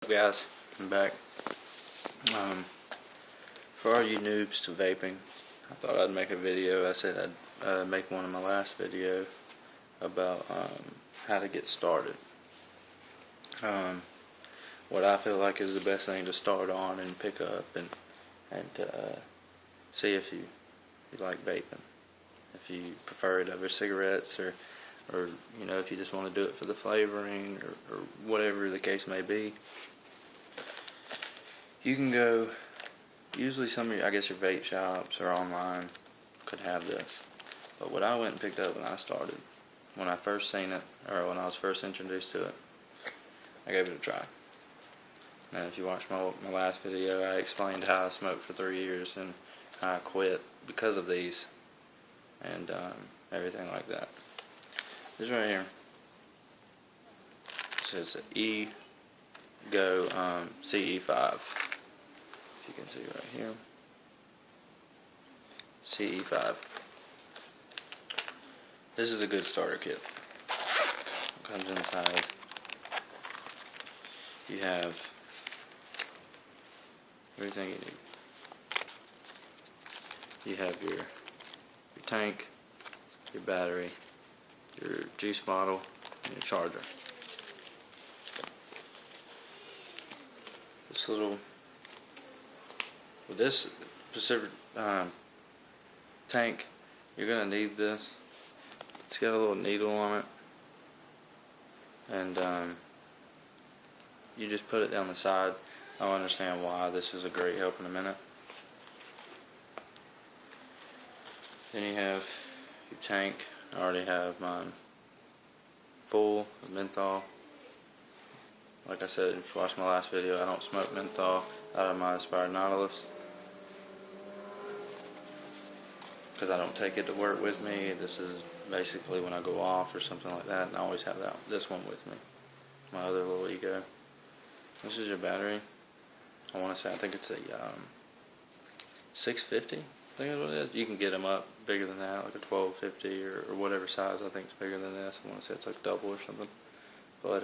Guys, I'm back. For all you noobs to vaping, I thought I'd make a video. I said I'd make one in my last video about how to get started. What I feel like is the best thing to start on and pick up and to see if you like vaping. If you prefer it over cigarettes or you know, if you just want to do it for the flavoring or whatever the case may be. You can go, usually some of your, I guess your vape shops or online could have this. But what I went and picked up when I started, when I first seen it, or when I was first introduced to it, I gave it a try. And if you watched my last video, I explained how I smoked for 3 years and how I quit because of these and everything like that. This right here, it says ce5. If you can see right here, ce5. This is a good starter kit. It comes inside. You have everything you need. You have your tank, your battery, your juice bottle, and your charger. This little, with this specific tank, you're going to need this. It's got a little needle on it, and you just put it down the side. I'll understand why this is a great help in a minute. Then you have your tank. I already have mine full of menthol. Like I said, if you watched my last video, I don't smoke menthol out of my Aspired Nautilus because I don't take it to work with me. This is basically when I go off or something like that, and I always have this one with me, my other little ego. This is your battery. I want to say, I think it's a 650. I think that's what it is. You can get them up bigger than that, like a 1250 or whatever size. I think it's bigger than this. I want to say it's like double or something. But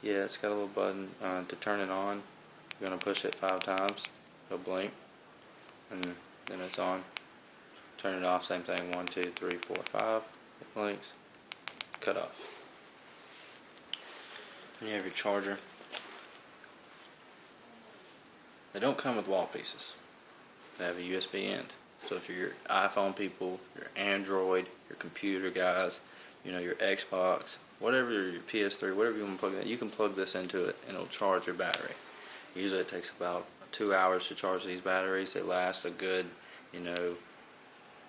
yeah, it's got a little button to turn it on. You're gonna push it 5 times. It'll blink, and then it's on. Turn it off. Same thing. 1, 2, 3, 4, 5. It blinks. Cut off. And you have your charger. They don't come with wall pieces. They have a USB end. So if you're your iPhone people, your Android, your computer guys, you know, your Xbox, whatever, your PS3, whatever you want to plug in, you can plug this into it and it'll charge your battery. Usually it takes about 2 hours to charge these batteries. They last a good,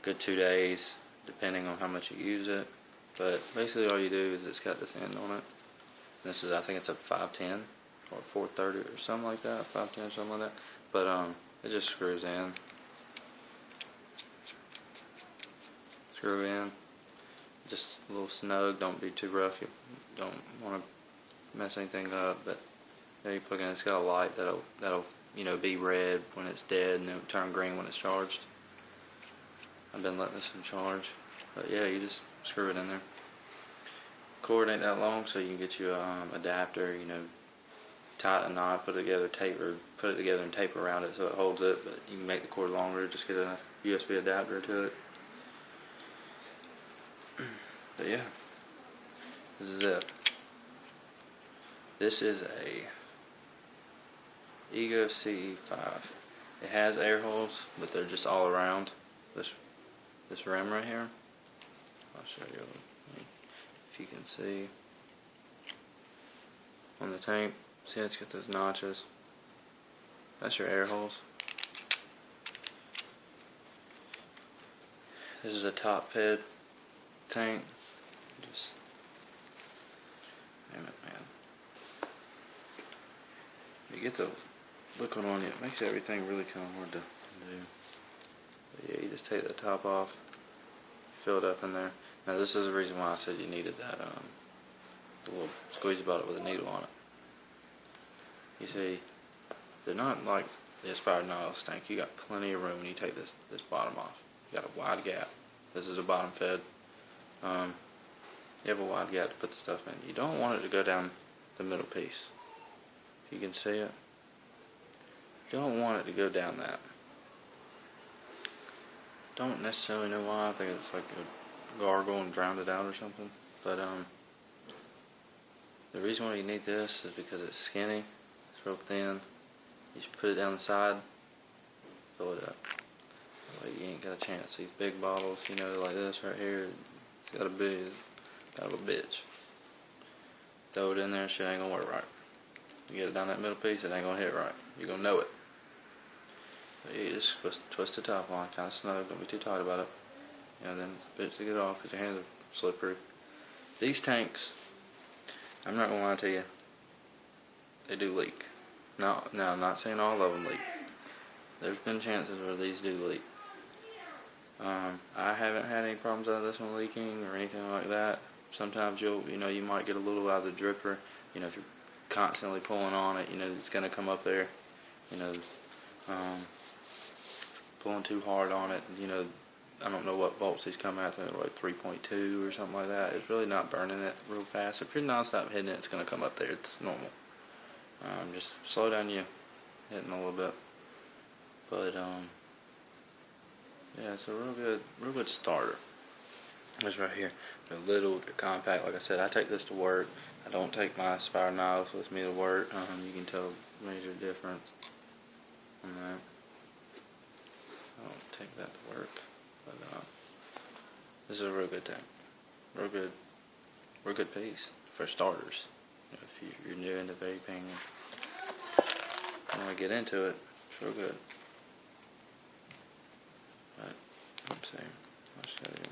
good 2 days, depending on how much you use it. But basically all you do is it's got this end on it. This is, I think it's a 510 or 430 or something like that, 510 or something like that. But it just screws in. Screw in. Just a little snug. Don't be too rough. You don't want to mess anything up. But there you plug in. It's got a light that'll be red when it's dead, and it'll turn green when it's charged. I've been letting this one charge. But yeah, you just screw it in there. Cord ain't that long, so you can get you an adapter. Tie a knot, put it together, and tape around it so it holds it. But you can make the cord longer. Just get a USB adapter to it. But yeah, this is it. This is a Ego ce5. It has air holes, but they're just all around this rim right here. I'll show you if you can see on the tank. See, it's got those notches. That's your air holes. This is a top fed tank. Just, damn it, man. You get the liquid on you, it makes everything really kind of hard to do. But yeah, you just take the top off, fill it up in there. Now this is the reason why I said you needed that the little squeeze bottle with a needle on it. You see, they're not like the Aspired Nautilus tank. You got plenty of room when you take this bottom off. You got a wide gap. This is a bottom fed. You have a wide gap to put the stuff in. You don't want it to go down the middle piece. if you can see it. You don't want it to go down that. Don't necessarily know why. I think it's like a gargle and drowned it out or something. But the reason why you need this is because it's skinny. It's real thin. You just put it down the side, fill it up. That way you ain't got a chance. These big bottles, you know, like this right here, it's got a bitch. Throw it in there, shit ain't gonna work right. You get it down that middle piece, it ain't gonna hit right. You're gonna know it. So you just twist the top on, kind of snug. Don't be too tight about it. You know, then it's a bitch to get off because your hands are slippery. These tanks, I'm not gonna lie to you, they do leak. No, I'm not saying all of them leak. There's been chances where these do leak. I haven't had any problems out of this one leaking or anything like that. Sometimes you might get a little out of the dripper. You know, if you're constantly pulling on it, you know, it's gonna come up there. You know, pulling too hard on it, you know, I don't know what volts these come at, they're like 3.2 or something like that. It's really not burning it real fast. If you're non-stop hitting it, it's gonna come up there. It's normal. Just slow down you hitting a little bit. But yeah, it's a real good starter. This right here. They're little, they're compact. Like I said, I take this to work. I don't take my Aspire knives with me to work. You can tell major difference on that. I don't take that to work, but this is a real good thing. Real good piece for starters. You know, if you're new into vaping and you want to get into it, it's real good. But let's see, I'll show you.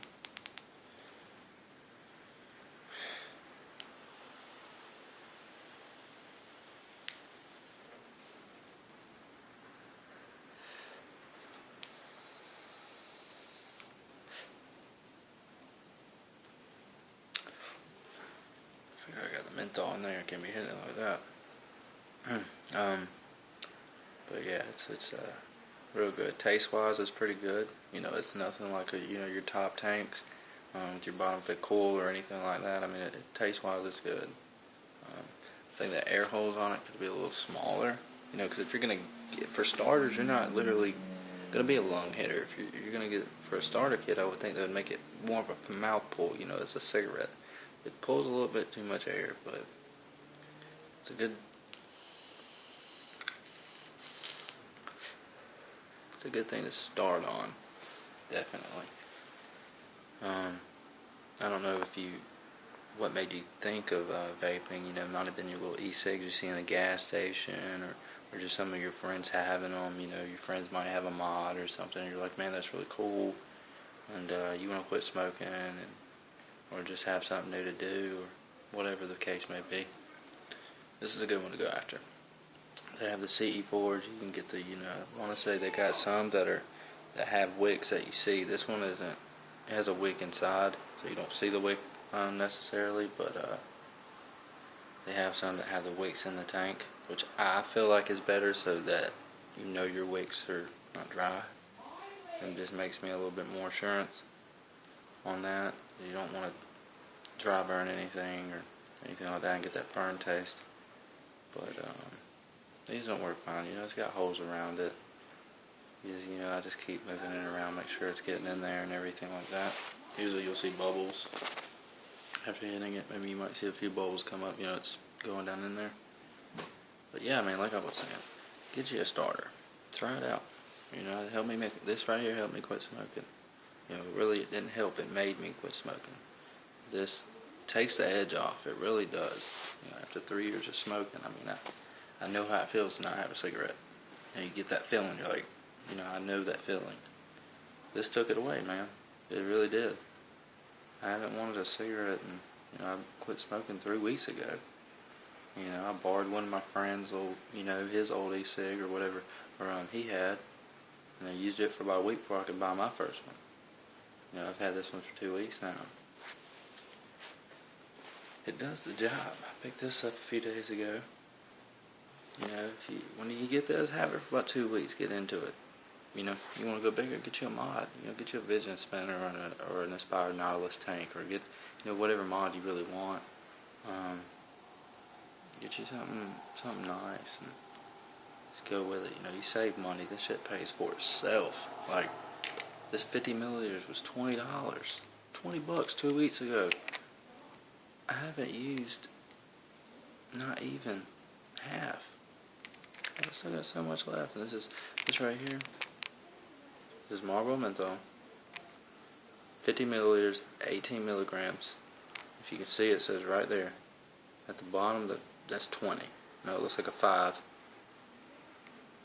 I got the menthol in there, can't be hitting it like that. But yeah, it's real good. Taste wise, it's pretty good. You know, it's nothing like your top tanks with your bottom fit coil or anything like that. I mean, taste wise, it's good. I think the air holes on it could be a little smaller. You know, because if you're gonna get, for starters, you're not literally gonna be a lung hitter. If you're gonna get for a starter kit, I would think that would make it more of a mouth pull. You know, it's a cigarette. It pulls a little bit too much air, but it's a good thing to start on, definitely. I don't know what made you think of vaping. You know, might have been your little e-cigs you see in the gas station, or just some of your friends having them. You know, your friends might have a mod or something. And you're like, man, that's really cool, and you want to quit smoking, or just have something new to do, or whatever the case may be. This is a good one to go after. They have the ce5s. You can get I want to say they got some that have wicks that you see. This one isn't. It has a wick inside, so you don't see the wick necessarily, but they have some that have the wicks in the tank, which I feel like is better, so that you know your wicks are not dry. It just makes me a little bit more assurance on that. You don't want to dry burn anything or anything like that and get that burn taste. But these don't work fine. You know, it's got holes around it. I just keep moving it around, make sure it's getting in there and everything like that. Usually you'll see bubbles after hitting it. Maybe you might see a few bubbles come up. You know, it's going down in there. But yeah, man, like I was saying, get you a starter. Try it out. You know, it helped me this right here helped me quit smoking. You know, really, it didn't help. It made me quit smoking. This takes the edge off. It really does. You know, after 3 years of smoking, I mean, I know how it feels to not have a cigarette. And you get that feeling. You're like, you know, I know that feeling. This took it away, man. It really did. I haven't wanted a cigarette, and I quit smoking 3 weeks ago. You know, I borrowed one of my friends' his old e-cig or whatever, he had, and I used it for about a week before I could buy my first one. You know, I've had this one for 2 weeks now. It does the job. I picked this up a few days ago. You know, when you get this, have it for about 2 weeks. Get into it. You know, you want to go bigger, get you a mod. You know, get you a Vision spinner or an Aspire Nautilus tank, or get whatever mod you really want. Get you something nice and just go with it. You know, you save money. This shit pays for itself. Like, this 50 milliliters was $20. $20 2 weeks ago. I haven't used not even half. I still got so much left. And this right here. This is Marlboro Menthol. 50 milliliters, 18 milligrams. If you can see, it says right there at the bottom that that's 20. No, it looks like a 5,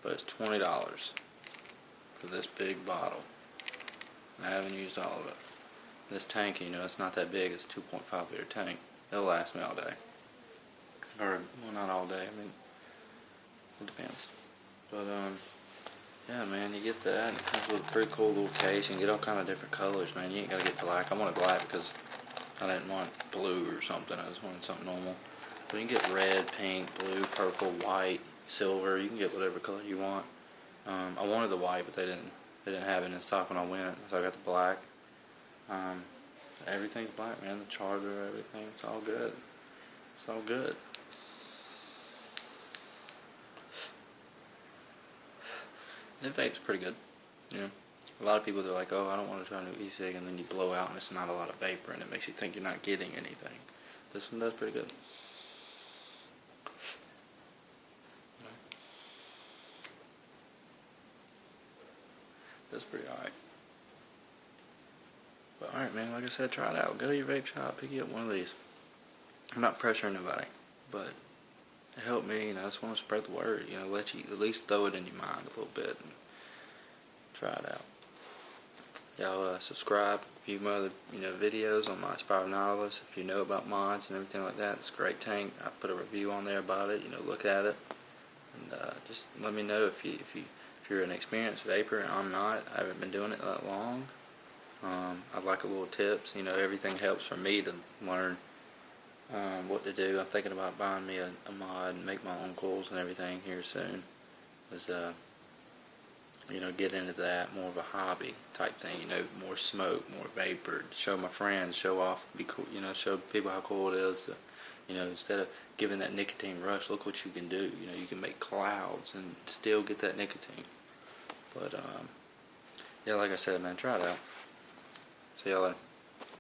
but it's $20 for this big bottle. And I haven't used all of it. This tank, you know, it's not that big. It's a 2.5 liter tank. It'll last me all day. Or, well, not all day. I mean, it depends. But, yeah, man, you get that. It comes with a pretty cool little case. You can get all kind of different colors, man. You ain't got to get black. I wanted black because I didn't want blue or something. I just wanted something normal. But you can get red, pink, blue, purple, white, silver. You can get whatever color you want. I wanted the white, but they didn't have it in stock when I went, so I got the black. Everything's black, man. The charger, everything. It's all good. It's all good. And the vape's pretty good. You know, a lot of people, they're like, oh, I don't want to try a new e-cig, and then you blow out and it's not a lot of vapor and it makes you think you're not getting anything. This one does pretty good. That's pretty alright. But alright, man, like I said, try it out. Go to your vape shop, pick you up one of these. I'm not pressuring nobody, but it helped me, and I just want to spread the word, you know, let you at least throw it in your mind a little bit and try it out. Y'all subscribe, view my other, you know, videos on my ce5 Nautilus. If you know about mods and everything like that, it's a great tank. I put a review on there about it, you know, look at it. And just let me know if you're an experienced vapor, and I'm not. I haven't been doing it that long. I'd like a little tips. You know, everything helps for me to learn what to do. I'm thinking about buying me a mod and make my own coils and everything here soon. You know, get into that, more of a hobby type thing. You know, more smoke, more vapor. Show my friends, show off, be cool. You know, show people how cool it is. You know, instead of giving that nicotine rush, look what you can do. You know, you can make clouds and still get that nicotine. But yeah, like I said, man, try it out. See y'all later.